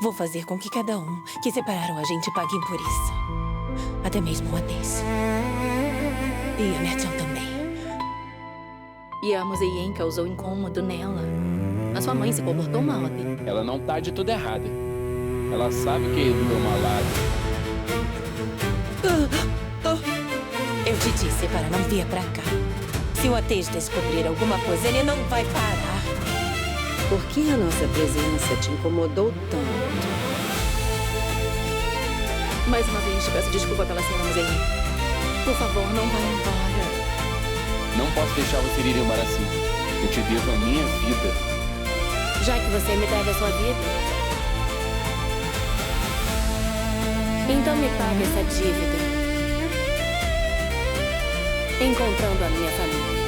Vou fazer com que cada que separaram a gente paguem por isso. Até mesmo o Ateş. E a Mercan também. E a Museyen causou incômodo nela. A sua mãe se comportou mal, Ateş. Ela não tá de tudo errada. Ela sabe que ele é malado. Eu te disse para não vir pra cá. Se o Ateş descobrir alguma coisa, ele não vai parar. Por que a nossa presença te incomodou tanto? Mais uma vez, peço desculpa pela cena, Museyen. Por favor, não vá embora. Não posso deixar você ir embora assim. Eu te devo a minha vida. Já que você me deve a sua vida, então me pague essa dívida, encontrando a minha família.